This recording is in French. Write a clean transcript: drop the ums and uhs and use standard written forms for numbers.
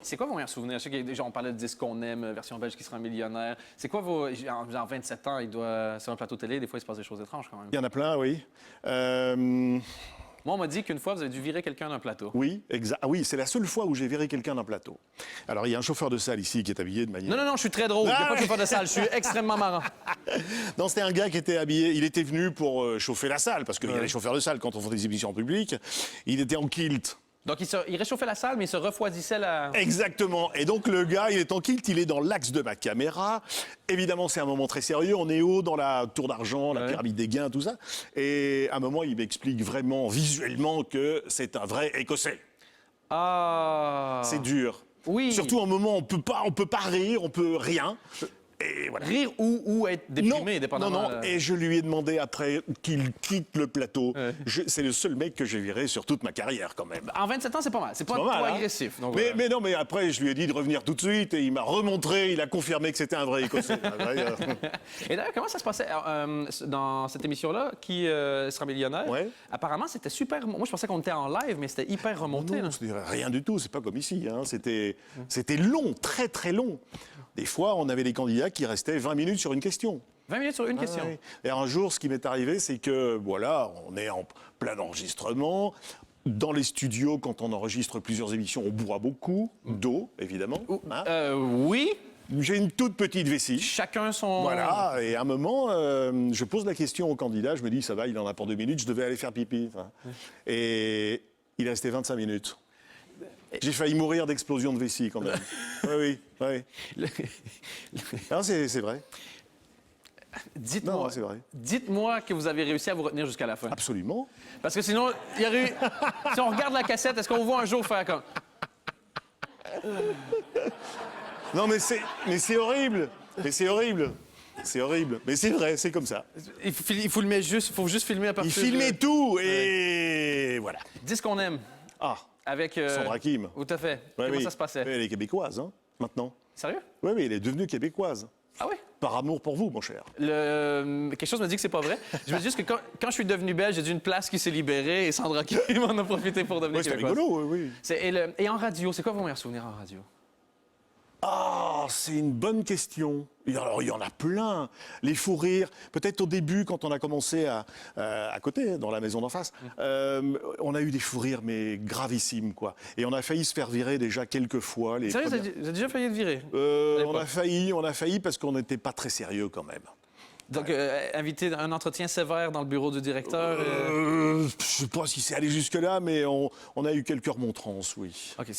C'est quoi vos meilleurs souvenirs? Je sais que déjà, on parlait de Disque qu'on aime, version belge qui sera un millionnaire. C'est quoi vos... En 27 ans, sur un plateau télé, des fois, il se passe des choses étranges quand même. Il y en a plein, oui. Moi, on m'a dit qu'une fois, vous avez dû virer quelqu'un d'un plateau. Oui, exact. Ah oui, c'est la seule fois où j'ai viré quelqu'un d'un plateau. Alors, il y a un chauffeur de salle ici qui est habillé de manière... Non, je suis très drôle. Il n'y a pas de chauffeur de salle. Je suis extrêmement marrant. Non, c'était un gars qui était habillé... Il était venu pour chauffer la salle, parce qu'il y a les chauffeurs de salle quand on fait des émissions en public. Il était en kilt. Donc, il réchauffait la salle, mais il se refroidissait la... Exactement. Et donc, le gars, il est en kilt, il est dans l'axe de ma caméra. Évidemment, c'est un moment très sérieux. On est haut dans la tour d'argent, la pyramide des gains, tout ça. Et à un moment, il m'explique vraiment, visuellement, que c'est un vrai Écossais. Ah... C'est dur. Oui. Surtout un moment, on peut pas rire, on peut rien. Et voilà. Rire ou être déprimé, Non, dépendamment... non. Et je lui ai demandé après qu'il quitte le plateau. Ouais. C'est le seul mec que j'ai viré sur toute ma carrière, quand même. En 27 ans, c'est pas mal. C'est pas trop mal, hein. agressif. Donc, Mais non, mais après, je lui ai dit de revenir tout de suite et il m'a remontré, il a confirmé que c'était un vrai Écossais. Et d'ailleurs, comment ça se passait dans cette émission-là, qui sera millionnaire? Ouais. Apparemment, c'était super... Moi, je pensais qu'on était en live, mais c'était hyper remonté. Non, c'était rien du tout, c'est pas comme ici. Hein. C'était long, très très long. Des fois, on avait des candidats qui restaient 20 minutes sur une question. 20 minutes sur une question. Ouais. Et un jour, ce qui m'est arrivé, c'est que, voilà, on est en plein enregistrement. Dans les studios, quand on enregistre plusieurs émissions, on boit beaucoup d'eau, évidemment. Hein. Oui. J'ai une toute petite vessie. Chacun son... Voilà, et à un moment, je pose la question au candidat, je me dis, ça va, il en a pour 2 minutes, je devais aller faire pipi. Enfin. Et il est resté 25 minutes. J'ai failli mourir d'explosion de vessie, quand même. Oui. Non, c'est vrai. Non, c'est vrai. Dites-moi que vous avez réussi à vous retenir jusqu'à la fin. Absolument. Parce que sinon, il y aurait eu... Si on regarde la cassette, est-ce qu'on vous voit un jour faire comme... Non, mais c'est horrible. Mais c'est horrible. C'est horrible. Mais c'est vrai, c'est comme ça. Il faut juste filmer à partir Il filmait tout, et voilà. Dis ce qu'on aime. Ah, Avec... Sandra Kim. Tout à fait. Ouais, Comment ça se passait? Elle est québécoise, hein, maintenant. Sérieux? Oui, elle est devenue québécoise. Ah oui? Par amour pour vous, mon cher. Quelque chose me dit que c'est pas vrai. Je me dis juste que quand je suis devenu belge, j'ai dû une place qui s'est libérée et Sandra Kim en a profité pour devenir Oui, c'est québécoise. rigolo, oui. Et en radio, c'est quoi vos meilleurs souvenirs en radio? Ah, c'est une bonne question. Alors, il y en a plein. Les fous rires. Peut-être au début, quand on a commencé à côté, dans la maison d'en face, on a eu des fous rires, mais gravissimes, quoi. Et on a failli se faire virer déjà quelques fois. Sérieux, vous avez déjà failli être viré? On a failli parce qu'on n'était pas très sérieux, quand même. Donc, inviter un entretien sévère dans le bureau du directeur? Je sais pas si c'est allé jusque-là, mais on a eu quelques remontrances, oui. OK.